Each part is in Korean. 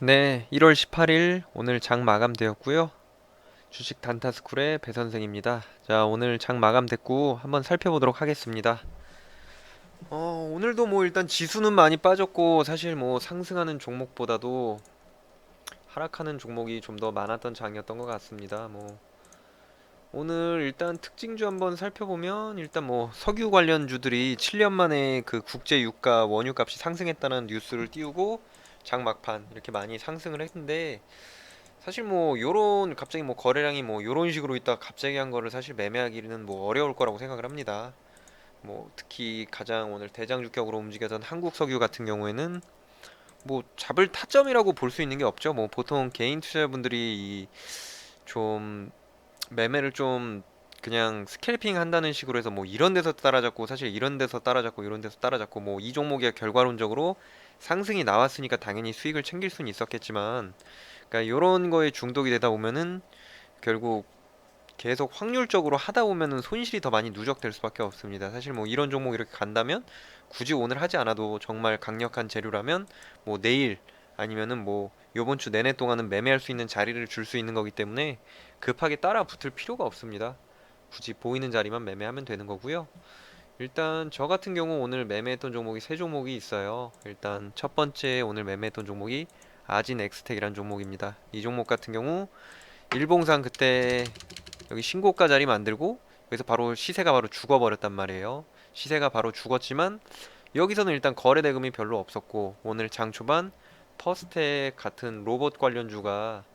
네, 1월 18일 오늘 장 마감되었고요. 주식 단타스쿨의 배 선생입니다. 자, 오늘 장 마감됐고 한번 살펴보도록 하겠습니다. 오늘도 뭐 일단 지수는 많이 빠졌고 사실 뭐 상승하는 종목보다도 하락하는 종목이 좀 더 많았던 장이었던 것 같습니다. 뭐 오늘 일단 특징주 한번 살펴보면 일단 뭐 석유 관련주들이 7년 만에 그 국제 유가 원유 값이 상승했다는 뉴스를 띄우고 장 막판 이렇게 많이 상승을 했는데 사실 뭐 요런 갑자기 뭐 거래량이 뭐 요런 식으로 있다 갑자기 한 거를 사실 매매하기는 뭐 어려울 거라고 생각을 합니다. 뭐 특히 가장 오늘 대장주격으로 움직였던 한국석유 같은 경우에는 뭐 잡을 타점이라고 볼 수 있는 게 없죠. 뭐 보통 개인 투자자분들이 좀 매매를 좀 그냥 스캘핑 한다는 식으로 해서 뭐 이런 데서 따라잡고 사실 이런 데서 따라잡고 이런 데서 따라잡고 뭐 이 종목이 결과론적으로 상승이 나왔으니까 당연히 수익을 챙길 수는 있었겠지만 그러니까 요런 거에 중독이 되다 보면은 결국 계속 확률적으로 하다 보면은 손실이 더 많이 누적될 수밖에 없습니다. 사실 뭐 이런 종목 이렇게 간다면 굳이 오늘 하지 않아도 정말 강력한 재료라면 뭐 내일 아니면은 뭐 요번 주 내내 동안은 매매할 수 있는 자리를 줄 수 있는 거기 때문에 급하게 따라 붙을 필요가 없습니다. 굳이 보이는 자리만 매매하면 되는 거고요. 일단 저 같은 경우 오늘 매매했던 종목이 세 종목이 있어요. 일단 첫 번째 오늘 매매했던 종목이 아진 엑스텍이라는 종목입니다. 이 종목 같은 경우 일봉상 그때 여기 신고가 자리 만들고 여기서 바로 시세가 바로 죽어버렸단 말이에요. 시세가 바로 죽었지만 여기서는 일단 거래 대금이 별로 없었고 오늘 장 초반 퍼스텍 같은 로봇 관련주가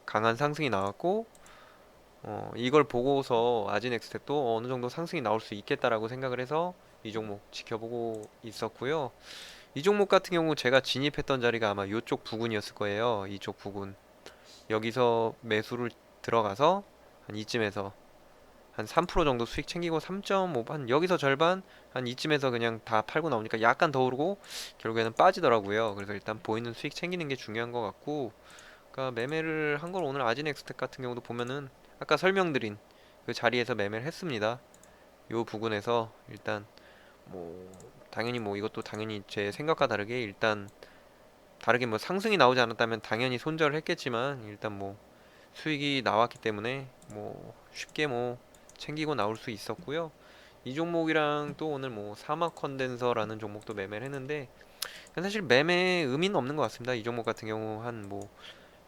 강한 상승이 나왔고 이걸 보고서 아진엑스텍도 어느 정도 상승이 나올 수 있겠다라고 생각을 해서 이 종목 지켜보고 있었고요. 이 종목 같은 경우 제가 진입했던 자리가 아마 이쪽 부근이었을 거예요. 이쪽 부근. 여기서 매수를 들어가서 한 이쯤에서 한 3% 정도 수익 챙기고 3.5, 한 여기서 절반, 한 이쯤에서 그냥 다 팔고 나오니까 약간 더 오르고 결국에는 빠지더라고요. 그래서 일단 보이는 수익 챙기는 게 중요한 것 같고, 그러니까 매매를 한 걸 오늘 아진엑스텍 같은 경우도 보면은 아까 설명드린 그 자리에서 매매를 했습니다. 요 부분에서 일단 뭐 당연히 뭐 이것도 당연히 제 생각과 다르게 일단 다르게 뭐 상승이 나오지 않았다면 당연히 손절을 했겠지만 일단 뭐 수익이 나왔기 때문에 뭐 쉽게 뭐 챙기고 나올 수 있었고요. 이 종목이랑 또 오늘 뭐 사막 컨덴서라는 종목도 매매를 했는데 사실 매매에 의미는 없는 것 같습니다. 이 종목 같은 경우 한 뭐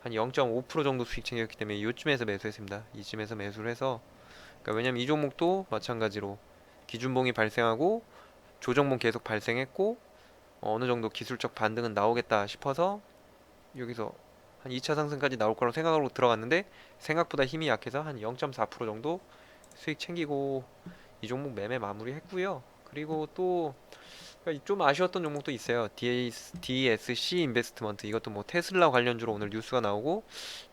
한 0.5% 정도 수익 챙겼기 때문에 이쯤에서 매수했습니다. 이쯤에서 매수를 해서 그러니까 왜냐면 이 종목도 마찬가지로 기준봉이 발생하고 조정봉 계속 발생했고 어느 정도 기술적 반등은 나오겠다 싶어서 여기서 한 2차 상승까지 나올 거라고 생각하고 들어갔는데 생각보다 힘이 약해서 한 0.4% 정도 수익 챙기고 이 종목 매매 마무리했고요. 그리고 또 좀 아쉬웠던 종목도 있어요. DSC 인베스트먼트 이것도 뭐 테슬라 관련주로 오늘 뉴스가 나오고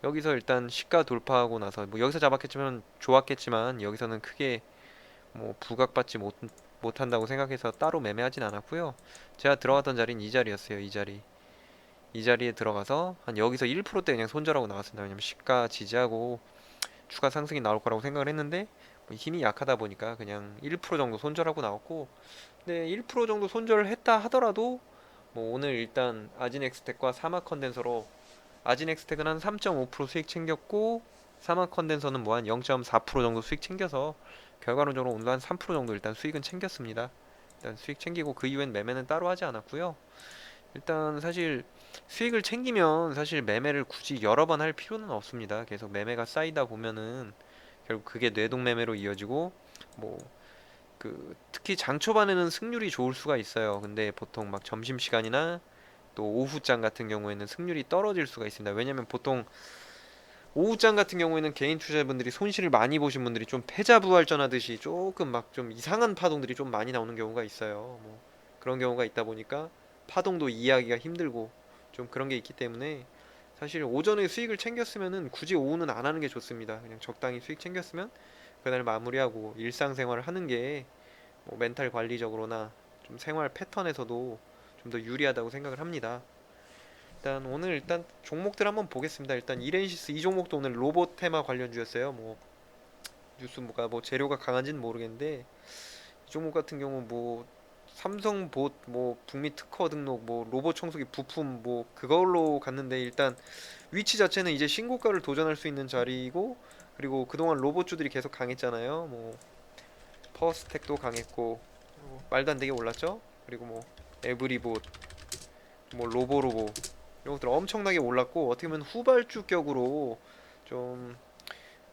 여기서 일단 시가 돌파하고 나서 뭐 여기서 잡았겠지만 좋았겠지만 여기서는 크게 뭐 부각받지 못한다고 생각해서 따로 매매하진 않았고요. 제가 들어갔던 자리는 이 자리였어요. 이 자리. 이 자리에 들어가서 한 여기서 1%대 그냥 손절하고 나왔습니다. 왜냐면 시가 지지하고 추가 상승이 나올 거라고 생각을 했는데 뭐 힘이 약하다 보니까 그냥 1% 정도 손절하고 나왔고 근데 1% 정도 손절을 했다 하더라도 뭐 오늘 일단 아진엑스텍과 사막 컨덴서로 아진엑스텍은 한 3.5% 수익 챙겼고 사막 컨덴서는 뭐 한 0.4% 정도 수익 챙겨서 결과론적으로 오늘 한 3% 정도 일단 수익은 챙겼습니다. 일단 수익 챙기고 그 이후엔 매매는 따로 하지 않았고요. 일단 사실 수익을 챙기면 사실 매매를 굳이 여러 번 할 필요는 없습니다. 계속 매매가 쌓이다 보면은 결국 그게 뇌동 매매로 이어지고 뭐 그 특히 장 초반에는 승률이 좋을 수가 있어요. 근데 보통 막 점심 시간이나 또 오후장 같은 경우에는 승률이 떨어질 수가 있습니다. 왜냐면 보통 오후장 같은 경우에는 개인 투자자분들이 손실을 많이 보신 분들이 좀 패자부활전 하듯이 조금 막 좀 이상한 파동들이 좀 많이 나오는 경우가 있어요. 뭐 그런 경우가 있다 보니까 파동도 이해하기가 힘들고 좀 그런 게 있기 때문에 사실 오전에 수익을 챙겼으면은 굳이 오후는 안 하는 게 좋습니다. 그냥 적당히 수익 챙겼으면 그날 마무리하고 일상생활을 하는 게 뭐 멘탈 관리적으로나 좀 생활 패턴에서도 좀 더 유리하다고 생각을 합니다. 일단 오늘 일단 종목들 한번 보겠습니다. 일단 이렌시스 이 종목도 오늘 로봇 테마 관련주였어요. 뭐 뉴스 뭐가 뭐 재료가 강한지는 모르겠는데 이 종목 같은 경우 뭐 삼성봇 뭐 북미 특허 등록 뭐 로봇 청소기 부품 뭐 그걸로 갔는데 일단 위치 자체는 이제 신고가를 도전할 수 있는 자리이고, 그리고 그동안 로봇주들이 계속 강했잖아요. 뭐 퍼스텍도 강했고 말도 안 되게 올랐죠. 그리고 뭐 에브리봇, 뭐 로보로보 이런 것들 엄청나게 올랐고, 어떻게 보면 후발주격으로 좀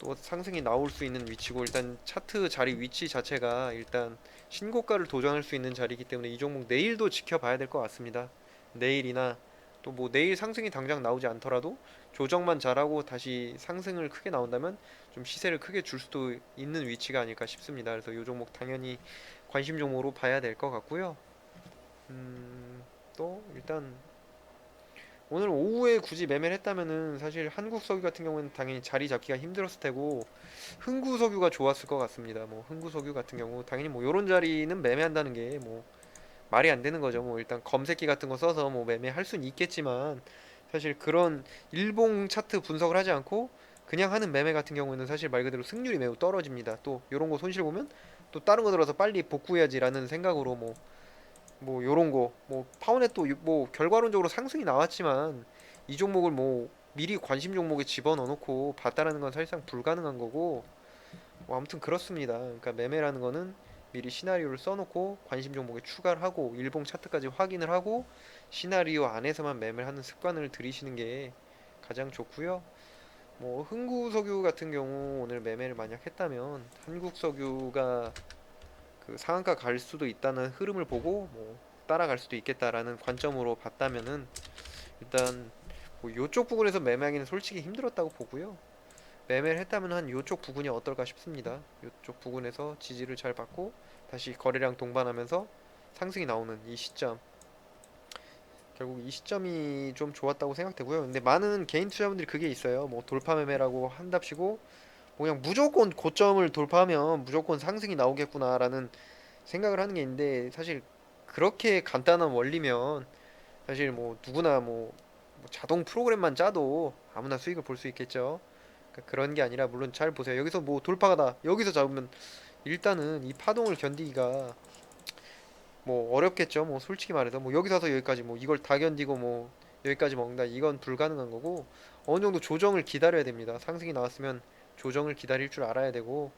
또 상승이 나올 수 있는 위치고, 일단 차트 자리 위치 자체가 일단 신고가를 도전할 수 있는 자리이기 때문에 이 종목 내일도 지켜봐야 될 것 같습니다. 내일이나 또 뭐 내일 상승이 당장 나오지 않더라도 조정만 잘하고 다시 상승을 크게 나온다면 좀 시세를 크게 줄 수도 있는 위치가 아닐까 싶습니다. 그래서 이 종목 당연히 관심 종목으로 봐야 될 것 같고요. 또 일단 오늘 오후에 굳이 매매를 했다면은 사실 한국석유 같은 경우는 당연히 자리 잡기가 힘들었을 테고 흥구석유가 좋았을 것 같습니다. 뭐 흥구석유 같은 경우 당연히 뭐 요런 자리는 매매한다는 게 뭐 말이 안 되는 거죠. 뭐 일단 검색기 같은 거 써서 뭐 매매할 수는 있겠지만 사실 그런 일봉 차트 분석을 하지 않고 그냥 하는 매매 같은 경우에는 사실 말 그대로 승률이 매우 떨어집니다. 또 요런 거 손실 보면 또 다른 거 들어서 빨리 복구해야지라는 생각으로 뭐 요런 거 뭐 파운에 또 뭐 결과론적으로 상승이 나왔지만 이 종목을 뭐 미리 관심 종목에 집어넣어 놓고 봤다라는 건 사실상 불가능한 거고, 뭐 아무튼 그렇습니다. 그러니까 매매라는 거는 미리 시나리오를 써놓고 관심 종목에 추가를 하고 일봉 차트까지 확인을 하고 시나리오 안에서만 매매를 하는 습관을 들이시는 게 가장 좋고요. 뭐 흥구석유 같은 경우 오늘 매매를 만약 했다면 한국석유가 그 상한가 갈 수도 있다는 흐름을 보고 뭐 따라갈 수도 있겠다라는 관점으로 봤다면은 일단 뭐 요쪽 부분에서 매매하기는 솔직히 힘들었다고 보고요. 매매를 했다면 한 요쪽 부분이 어떨까 싶습니다. 요쪽 부분에서 지지를 잘 받고 다시 거래량 동반하면서 상승이 나오는 이 시점, 결국 이 시점이 좀 좋았다고 생각되고요. 근데 많은 개인 투자분들이 그게 있어요. 뭐 돌파 매매라고 한답시고 뭐 그냥 무조건 고점을 돌파하면 무조건 상승이 나오겠구나라는 생각을 하는 게 있는데, 사실 그렇게 간단한 원리면 사실 뭐 누구나 뭐 자동 프로그램만 짜도 아무나 수익을 볼 수 있겠죠. 그러니까 그런 게 아니라, 물론 잘 보세요. 여기서 뭐 돌파가 다 여기서 잡으면 일단은 이 파동을 견디기가 뭐 어렵겠죠. 뭐 솔직히 말해서 뭐 여기서서 여기까지 뭐 이걸 다 견디고 뭐 여기까지 먹는다, 이건 불가능한 거고, 어느 정도 조정을 기다려야 됩니다. 상승이 나왔으면 조정을 기다릴 줄 알아야 되고,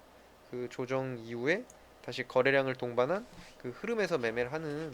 그 조정 이후에 다시 거래량을 동반한 그 흐름에서 매매를 하는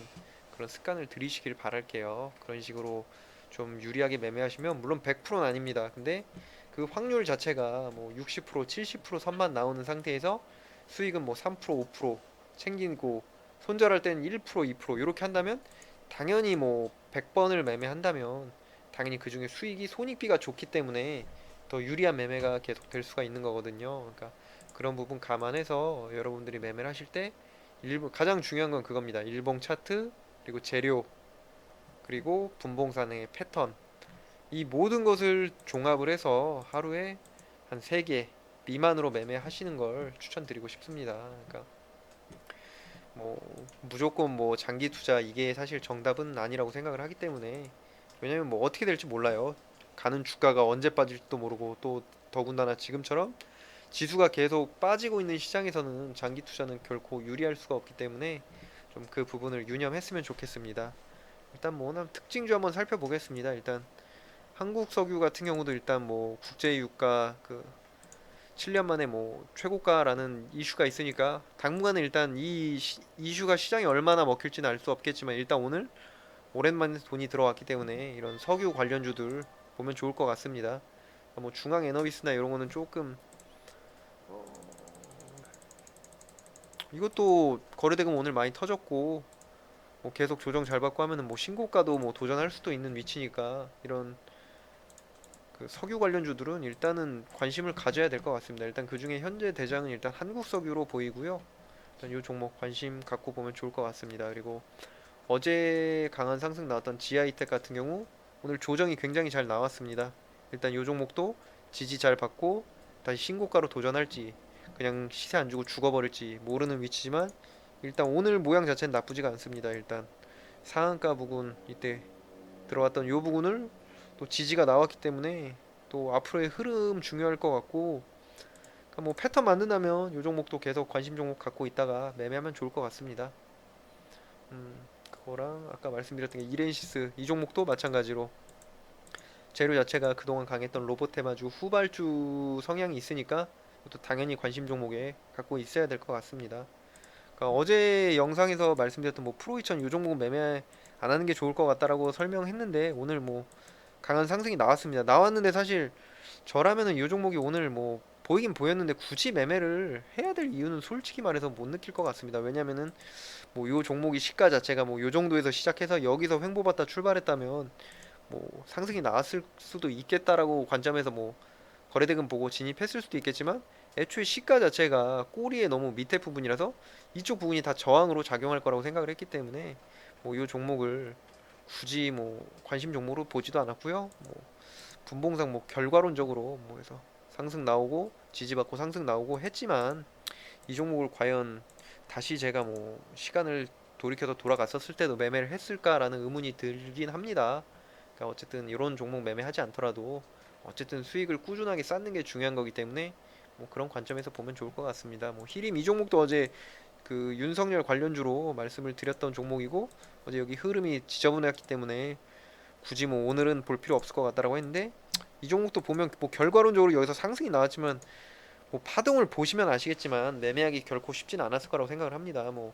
그런 습관을 들이시길 바랄게요. 그런 식으로 좀 유리하게 매매하시면, 물론 100%는 아닙니다. 근데 그 확률 자체가 뭐 60%, 70% 선만 나오는 상태에서 수익은 뭐 3%, 5% 챙기고, 손절할 때는 1%, 2% 이렇게 한다면 당연히 뭐 100번을 매매한다면 당연히 그 중에 수익이 손익비가 좋기 때문에 더 유리한 매매가 계속 될 수가 있는 거거든요. 그러니까 그런 부분 감안해서 여러분들이 매매를 하실 때 가장 중요한 건 그겁니다. 일봉 차트, 그리고 재료, 그리고 분봉산의 패턴, 이 모든 것을 종합을 해서 하루에 한 3개 미만으로 매매하시는 걸 추천드리고 싶습니다. 그러니까 뭐 무조건 뭐 장기 투자 이게 사실 정답은 아니라고 생각을 하기 때문에, 왜냐면 뭐 어떻게 될지 몰라요. 가는 주가가 언제 빠질지도 모르고, 또 더군다나 지금처럼 지수가 계속 빠지고 있는 시장에서는 장기 투자는 결코 유리할 수가 없기 때문에 좀 그 부분을 유념했으면 좋겠습니다. 일단 뭐 오늘 특징주 한번 살펴보겠습니다. 일단 한국석유 같은 경우도 일단 뭐 국제유가 그 7년 만에 뭐 최고가라는 이슈가 있으니까 당분간은 일단 이슈가 시장에 얼마나 먹힐지는 알 수 없겠지만, 일단 오늘 오랜만에 돈이 들어왔기 때문에 이런 석유 관련주들 보면 좋을 것 같습니다. 뭐 중앙에너비스나 이런 거는 조금 이것도 거래대금 오늘 많이 터졌고 뭐 계속 조정 잘 받고 하면은 뭐 신고가도 뭐 도전할 수도 있는 위치니까, 이런 그 석유 관련주들은 일단은 관심을 가져야 될 것 같습니다. 일단 그 중에 현재 대장은 일단 한국석유로 보이고요. 일단 이 종목 관심 갖고 보면 좋을 것 같습니다. 그리고 어제 강한 상승 나왔던 지아이텍 같은 경우 오늘 조정이 굉장히 잘 나왔습니다. 일단 이 종목도 지지 잘 받고 다시 신고가로 도전할지 그냥 시세 안 주고 죽어버릴지 모르는 위치지만, 일단 오늘 모양 자체는 나쁘지가 않습니다. 일단 상한가 부근 이때 들어왔던 요 부분을 또 지지가 나왔기 때문에 또 앞으로의 흐름 중요할 것 같고, 그러니까 뭐 패턴 만든다면 요 종목도 계속 관심 종목 갖고 있다가 매매하면 좋을 것 같습니다. 그거랑 아까 말씀드렸던 게 이렌시스 이 종목도 마찬가지로 재료 자체가 그동안 강했던 로봇 테마주 후발주 성향이 있으니까 또 당연히 관심 종목에 갖고 있어야 될 것 같습니다. 그러니까 어제 영상에서 말씀드렸던 뭐 프로2000 이 종목은 매매 안 하는 게 좋을 것 같다라고 설명했는데 오늘 뭐 강한 상승이 나왔습니다. 나왔는데 사실 저라면은 이 종목이 오늘 뭐 보이긴 보였는데 굳이 매매를 해야 될 이유는 솔직히 말해서 못 느낄 것 같습니다. 왜냐면은 뭐 이 종목이 시가 자체가 뭐 이 정도에서 시작해서 여기서 횡보받다 출발했다면 뭐 상승이 나왔을 수도 있겠다라고 관점에서 뭐 거래대금 보고 진입했을 수도 있겠지만 애초에 시가 자체가 꼬리의 너무 밑에 부분이라서 이쪽 부분이 다 저항으로 작용할 거라고 생각을 했기 때문에 뭐 이 종목을 굳이 뭐 관심 종목으로 보지도 않았고요. 뭐 분봉상 뭐 결과론적으로 뭐 해서 상승 나오고 지지받고 상승 나오고 했지만 이 종목을 과연 다시 제가 뭐 시간을 돌이켜서 돌아갔었을 때도 매매를 했을까라는 의문이 들긴 합니다. 그러니까 어쨌든 이런 종목 매매하지 않더라도 어쨌든 수익을 꾸준하게 쌓는 게 중요한 거기 때문에 뭐 그런 관점에서 보면 좋을 것 같습니다. 뭐 히림 이 종목도 어제 그 윤석열 관련주로 말씀을 드렸던 종목이고 어제 여기 흐름이 지저분했기 때문에 굳이 뭐 오늘은 볼 필요 없을 것 같다라고 했는데 이 종목도 보면 뭐 결과론적으로 여기서 상승이 나왔지만 뭐 파동을 보시면 아시겠지만 매매하기 결코 쉽진 않았을 거라고 생각을 합니다. 뭐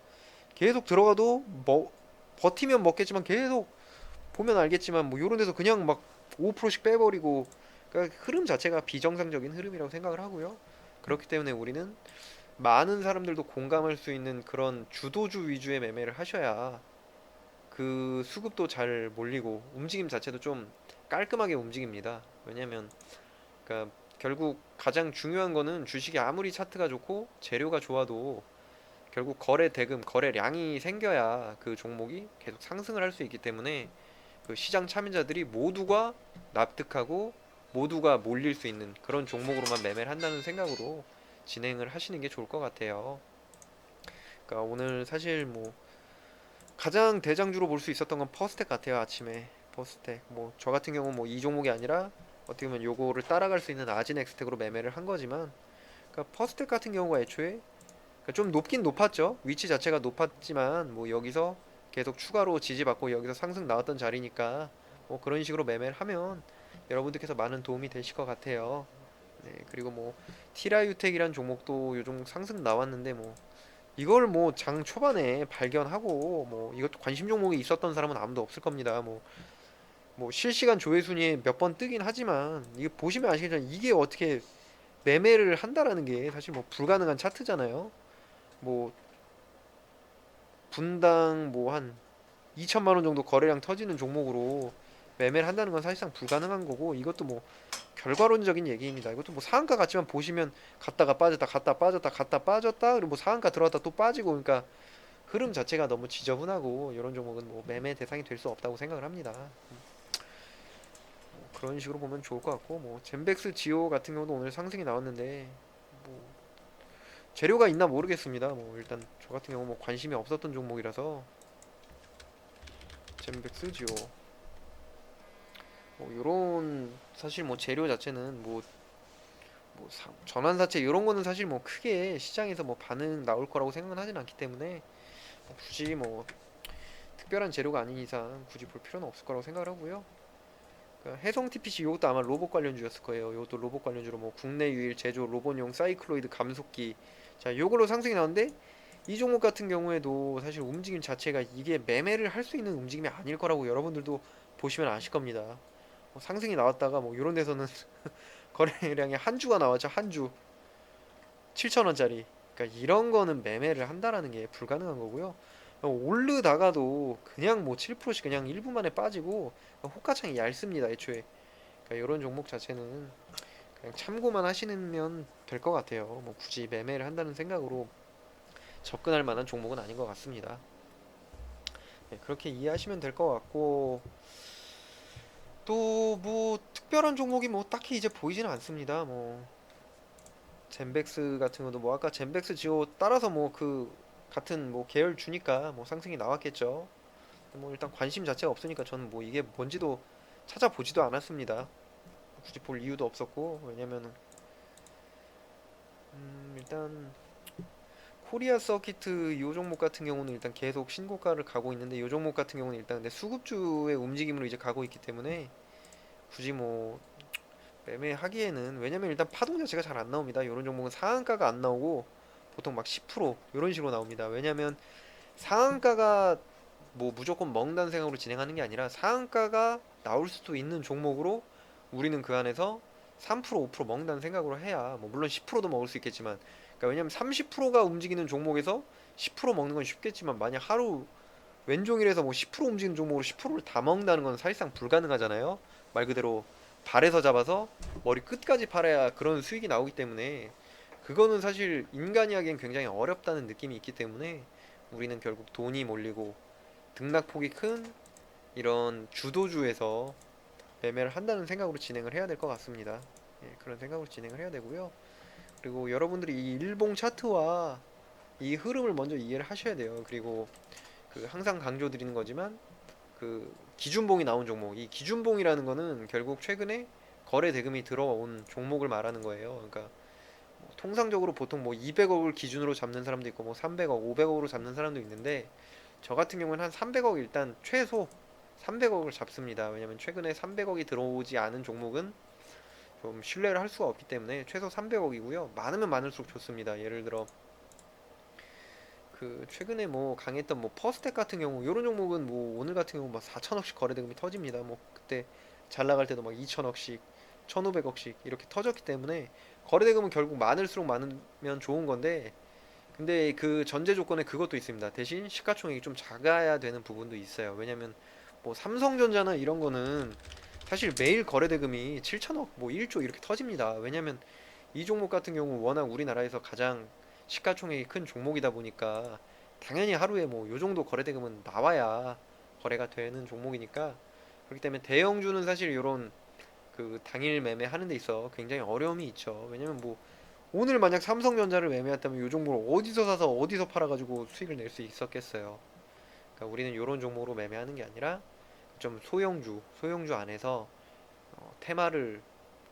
계속 들어가도 뭐 버티면 먹겠지만 계속 보면 알겠지만 뭐 요런 데서 그냥 막 5%씩 빼버리고 그러니까 흐름 자체가 비정상적인 흐름이라고 생각을 하고요. 그렇기 때문에 우리는 많은 사람들도 공감할 수 있는 그런 주도주 위주의 매매를 하셔야 그 수급도 잘 몰리고 움직임 자체도 좀 깔끔하게 움직입니다. 왜냐면 그러니까 결국 가장 중요한 거는 주식이 아무리 차트가 좋고 재료가 좋아도 결국 거래 대금, 거래량이 생겨야 그 종목이 계속 상승을 할 수 있기 때문에 그 시장 참여자들이 모두가 납득하고 모두가 몰릴 수 있는 그런 종목으로만 매매를 한다는 생각으로 진행을 하시는 게 좋을 것 같아요. 그러니까 오늘 사실 뭐 가장 대장주로 볼 수 있었던 건 퍼스텍 같아요. 아침에 퍼스텍 뭐 저 같은 경우 뭐 이 종목이 아니라 어떻게 보면 요거를 따라갈 수 있는 아진엑스텍으로 매매를 한 거지만 그러니까 퍼스텍 같은 경우가 애초에 그러니까 좀 높긴 높았죠. 위치 자체가 높았지만 뭐 여기서 계속 추가로 지지받고 여기서 상승 나왔던 자리니까 뭐 그런 식으로 매매를 하면 여러분들께서 많은 도움이 되실 것 같아요. 네, 그리고 뭐 티라유텍이란 종목도 요즘 상승 나왔는데 뭐 이걸 뭐 장 초반에 발견하고 뭐 이것도 관심 종목이 있었던 사람은 아무도 없을 겁니다. 뭐 실시간 조회 순위에 몇 번 뜨긴 하지만 이게 보시면 아시겠지만 이게 어떻게 매매를 한다라는 게 사실 뭐 불가능한 차트잖아요. 뭐 분당 뭐 한 2천만 원 정도 거래량 터지는 종목으로 매매를 한다는 건 사실상 불가능한 거고 이것도 뭐 결과론적인 얘기입니다. 이것도 뭐 상한가 같지만 보시면 갔다가 빠졌다 갔다 빠졌다 갔다 빠졌다 그리고 뭐 상한가 들어갔다 또 빠지고 그러니까 흐름 자체가 너무 지저분하고 이런 종목은 뭐 매매 대상이 될 수 없다고 생각을 합니다. 뭐 그런 식으로 보면 좋을 것 같고 뭐 젠백스 지오 같은 경우도 오늘 상승이 나왔는데 뭐 재료가 있나 모르겠습니다. 뭐 일단 저 같은 경우 뭐 관심이 없었던 종목이라서 젠백스 지오 뭐 요런 사실 뭐 재료 자체는 전환사채 이런 거는 사실 뭐 크게 시장에서 뭐 반응 나올 거라고 생각은 하진 않기 때문에 뭐 굳이 뭐 특별한 재료가 아닌 이상 굳이 볼 필요는 없을 거라고 생각을 하고요. 그러니까 해성 TPC 이것도 아마 로봇 관련주였을 거예요. 이것도 로봇 관련주로 뭐 국내 유일 제조 로봇용 사이클로이드 감속기 자 요걸로 상승이 나왔는데 이 종목 같은 경우에도 사실 움직임 자체가 이게 매매를 할 수 있는 움직임이 아닐 거라고 여러분들도 보시면 아실 겁니다. 뭐 상승이 나왔다가 뭐 이런 데서는 거래량이 한 주가 나왔죠. 한 주 7,000원짜리. 그러니까 이런 거는 매매를 한다라는 게 불가능한 거고요. 오르다가도 그냥 뭐 7%씩 그냥 1분 만에 빠지고 호가창이 얇습니다. 애초에. 그러니까 이런 종목 자체는 그냥 참고만 하시면 될 것 같아요. 뭐 굳이 매매를 한다는 생각으로 접근할 만한 종목은 아닌 것 같습니다. 네, 그렇게 이해하시면 될 것 같고 또 뭐 특별한 종목이 뭐 딱히 이제 보이지는 않습니다. 뭐 젠백스 같은 것도 뭐 아까 젠백스 지오 따라서 뭐 그 같은 뭐 계열 주니까 뭐 상승이 나왔겠죠. 뭐 일단 관심 자체가 없으니까 저는 뭐 이게 뭔지도 찾아보지도 않았습니다. 굳이 볼 이유도 없었고 왜냐면은 일단 코리아 서키트 이 종목 같은 경우는 일단 계속 신고가를 가고 있는데 이 종목 같은 경우는 일단 근데 수급주의 움직임으로 이제 가고 있기 때문에 굳이 뭐 매매하기에는, 왜냐면 일단 파동 자체가 잘 안 나옵니다. 이런 종목은 상한가가 안 나오고 보통 막 10% 이런 식으로 나옵니다. 왜냐면 상한가가 뭐 무조건 먹는다는 생각으로 진행하는 게 아니라 상한가가 나올 수도 있는 종목으로 우리는 그 안에서 3% 5% 먹는다는 생각으로 해야, 뭐 물론 10%도 먹을 수 있겠지만, 그러니까 왜냐면 30%가 움직이는 종목에서 10% 먹는 건 쉽겠지만 만약 하루 왼종일에서 뭐 10% 움직이는 종목으로 10%를 다 먹는다는 건 사실상 불가능하잖아요. 말 그대로 발에서 잡아서 머리 끝까지 팔아야 그런 수익이 나오기 때문에 그거는 사실 인간이 하기엔 굉장히 어렵다는 느낌이 있기 때문에 우리는 결국 돈이 몰리고 등락폭이 큰 이런 주도주에서 매매를 한다는 생각으로 진행을 해야 될 것 같습니다. 예, 그런 생각으로 진행을 해야 되고요. 그리고 여러분들이 이 일봉 차트와 이 흐름을 먼저 이해를 하셔야 돼요. 그리고 그 항상 강조드리는 거지만 그 기준봉이 나온 종목, 이 기준봉이라는 거는 결국 최근에 거래 대금이 들어온 종목을 말하는 거예요. 그러니까 뭐 통상적으로 보통 뭐 200억을 기준으로 잡는 사람도 있고 뭐 300억, 500억으로 잡는 사람도 있는데 저 같은 경우는 한 300억, 일단 최소 300억을 잡습니다. 왜냐면 최근에 300억이 들어오지 않은 종목은 좀 신뢰를 할 수가 없기 때문에 최소 300억이고요. 많으면 많을수록 좋습니다. 예를 들어 그 최근에 뭐 강했던 뭐 퍼스텍 같은 경우 이런 종목은 뭐 오늘 같은 경우 막 4천억씩 거래대금이 터집니다. 뭐 그때 잘 나갈 때도 막 2천억씩, 1,500억씩 이렇게 터졌기 때문에 거래대금은 결국 많을수록 많으면 좋은 건데, 근데 그 전제 조건에 그것도 있습니다. 대신 시가총액이 좀 작아야 되는 부분도 있어요. 왜냐면 뭐 삼성전자나 이런 거는 사실 매일 거래대금이 7천억, 뭐 1조 이렇게 터집니다. 왜냐면 이 종목 같은 경우 워낙 우리나라에서 가장 시가총액이 큰 종목이다 보니까 당연히 하루에 뭐 요 정도 거래대금은 나와야 거래가 되는 종목이니까, 그렇기 때문에 대형주는 사실 요런 그 당일 매매하는 데 있어 굉장히 어려움이 있죠. 왜냐면 뭐 오늘 만약 삼성전자를 매매했다면 요 종목을 어디서 사서 어디서 팔아가지고 수익을 낼 수 있었겠어요. 그러니까 우리는 요런 종목으로 매매하는 게 아니라 좀 소형주 안에서 테마를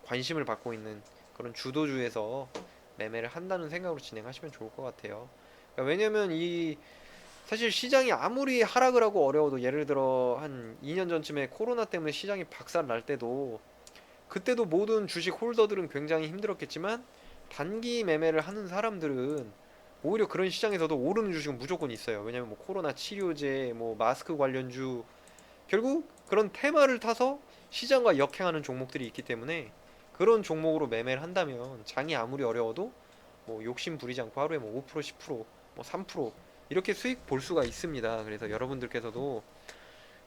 관심을 받고 있는 그런 주도주에서 매매를 한다는 생각으로 진행하시면 좋을 것 같아요. 그러니까 왜냐면 이 사실 시장이 아무리 하락을 하고 어려워도, 예를 들어 한 2년 전쯤에 코로나 때문에 시장이 박살 날 때도 그때도 모든 주식 홀더들은 굉장히 힘들었겠지만 단기 매매를 하는 사람들은 오히려 그런 시장에서도 오르는 주식은 무조건 있어요. 왜냐면 뭐 코로나 치료제, 뭐 마스크 관련주, 결국 그런 테마를 타서 시장과 역행하는 종목들이 있기 때문에 그런 종목으로 매매를 한다면 장이 아무리 어려워도 뭐 욕심 부리지 않고 하루에 뭐 5%, 10%, 뭐 3% 이렇게 수익 볼 수가 있습니다. 그래서 여러분들께서도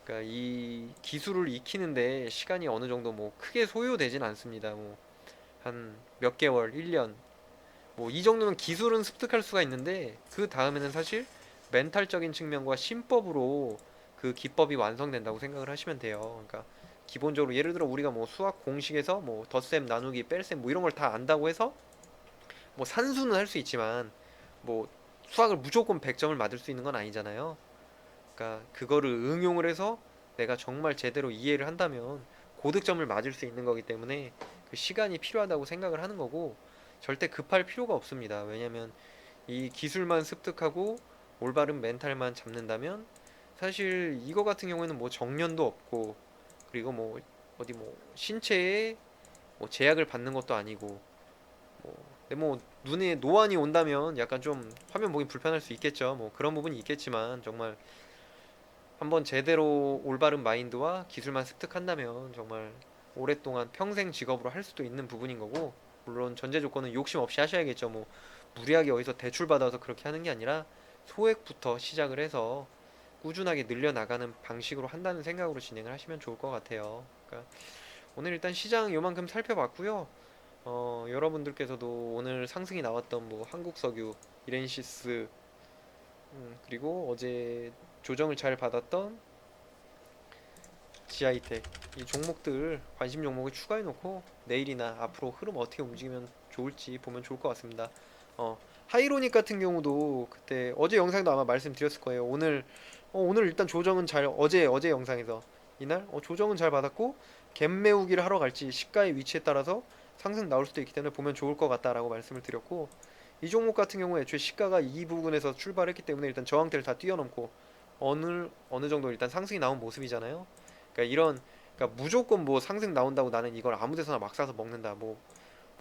그러니까 이 기술을 익히는데 시간이 어느 정도 뭐 크게 소요되진 않습니다. 뭐 한 몇 개월, 1년 뭐 이 정도면 기술은 습득할 수가 있는데 그 다음에는 사실 멘탈적인 측면과 신법으로 그 기법이 완성된다고 생각을 하시면 돼요. 그러니까 기본적으로 예를 들어 우리가 뭐 수학 공식에서 뭐 덧셈, 나누기, 뺄셈 뭐 이런 걸 다 안다고 해서 뭐 산수는 할 수 있지만 뭐 수학을 무조건 100점을 맞을 수 있는 건 아니잖아요. 그러니까 그거를 응용을 해서 내가 정말 제대로 이해를 한다면 고득점을 맞을 수 있는 거기 때문에 그 시간이 필요하다고 생각을 하는 거고, 절대 급할 필요가 없습니다. 왜냐면 이 기술만 습득하고 올바른 멘탈만 잡는다면 사실 이거 같은 경우에는 뭐 정년도 없고, 그리고 뭐 어디 뭐 신체에 뭐 제약을 받는 것도 아니고, 근데 뭐 눈에 노안이 온다면 약간 좀 화면 보기 불편할 수 있겠죠. 뭐 그런 부분이 있겠지만 정말 한번 제대로 올바른 마인드와 기술만 습득한다면 정말 오랫동안 평생 직업으로 할 수도 있는 부분인 거고, 물론 전제 조건은 욕심 없이 하셔야겠죠. 뭐 무리하게 어디서 대출 받아서 그렇게 하는 게 아니라 소액부터 시작을 해서 꾸준하게 늘려나가는 방식으로 한다는 생각으로 진행을 하시면 좋을 것 같아요. 그러니까 오늘 일단 시장 요만큼 살펴봤고요. 여러분들께서도 오늘 상승이 나왔던 뭐 한국석유, 이렌시스, 그리고 어제 조정을 잘 받았던 지하이텍, 이 종목들 관심 종목을 추가해 놓고 내일이나 앞으로 흐름 어떻게 움직이면 좋을지 보면 좋을 것 같습니다. 하이로닉 같은 경우도 그때 어제 영상도 아마 말씀드렸을 거예요. 오늘 일단 조정은 잘, 어제 영상에서 이날 조정은 잘 받았고 갭 메우기를 하러 갈지 시가의 위치에 따라서 상승 나올 수도 있기 때문에 보면 좋을 것 같다라고 말씀을 드렸고, 이 종목 같은 경우에 애초에 시가가 이 부분에서 출발했기 때문에 일단 저항대를 다 뛰어넘고 어느 정도 일단 상승이 나온 모습이잖아요. 그러니까 그러니까 무조건 뭐 상승 나온다고 나는 이걸 아무 데서나 막 사서 먹는다. 뭐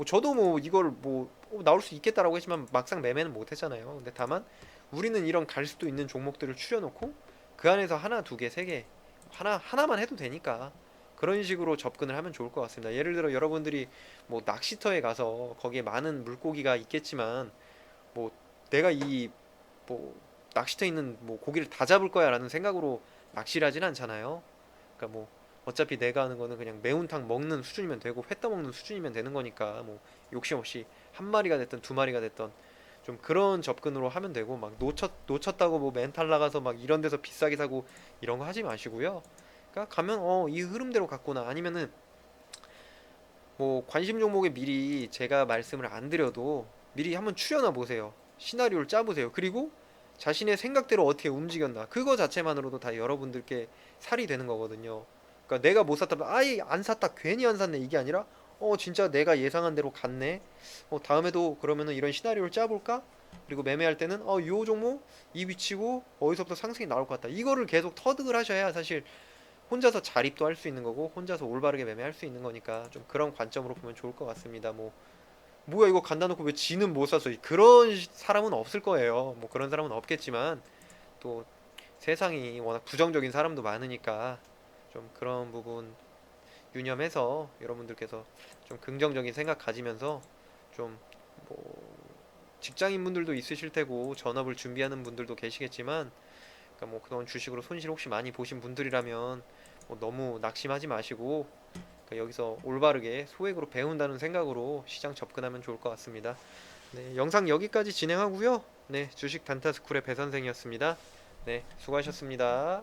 저도 뭐 이걸 뭐 나올 수 있겠다라고 했지만 막상 매매는 못 했잖아요. 근데 다만 우리는 이런 갈 수도 있는 종목들을 추려놓고 그 안에서 하나, 두 개, 세 개, 하나만 해도 되니까 그런 식으로 접근을 하면 좋을 것 같습니다. 예를 들어 여러분들이 뭐 낚시터에 가서 거기에 많은 물고기가 있겠지만 뭐 내가 이 뭐 낚시터에 있는 뭐 고기를 다 잡을 거야라는 생각으로 낚시를 하진 않잖아요. 그러니까 뭐 어차피 내가 하는 거는 그냥 매운탕 먹는 수준이면 되고 회 떠먹는 수준이면 되는 거니까 뭐 욕심 없이 한 마리가 됐든 두 마리가 됐든 좀 그런 접근으로 하면 되고 막 놓쳤다고 뭐 멘탈 나가서 막 이런 데서 비싸게 사고 이런 거 하지 마시고요. 그러니까 가면 이 흐름대로 갔구나 아니면은 뭐 관심 종목에 미리 제가 말씀을 안 드려도 미리 한번 추려나 보세요. 시나리오를 짜보세요. 그리고 자신의 생각대로 어떻게 움직였나 그거 자체만으로도 다 여러분들께 살이 되는 거거든요. 그러니까 내가 못 샀다면 아예 안 샀다 괜히 안 샀네 이게 아니라 진짜 내가 예상한 대로 갔네. 다음에도 그러면은 이런 시나리오를 짜볼까? 그리고 매매할 때는 요 종목 이 위치고 어디서부터 상승이 나올 것 같다. 이거를 계속 터득을 하셔야 사실 혼자서 자립도 할 수 있는 거고 혼자서 올바르게 매매할 수 있는 거니까 좀 그런 관점으로 보면 좋을 것 같습니다. 뭐야 이거 간다 놓고 왜 지는 못 샀어? 그런 사람은 없을 거예요. 뭐 그런 사람은 없겠지만 또 세상이 워낙 부정적인 사람도 많으니까 좀 그런 부분 유념해서 여러분들께서 좀 긍정적인 생각 가지면서 좀 뭐 직장인 분들도 있으실 테고 전업을 준비하는 분들도 계시겠지만 그러니까 뭐 그동안 주식으로 손실 혹시 많이 보신 분들이라면 뭐 너무 낙심하지 마시고 그러니까 여기서 올바르게 소액으로 배운다는 생각으로 시장 접근하면 좋을 것 같습니다. 네, 영상 여기까지 진행하고요. 네, 주식 단타스쿨의 배 선생이었습니다. 네, 수고하셨습니다.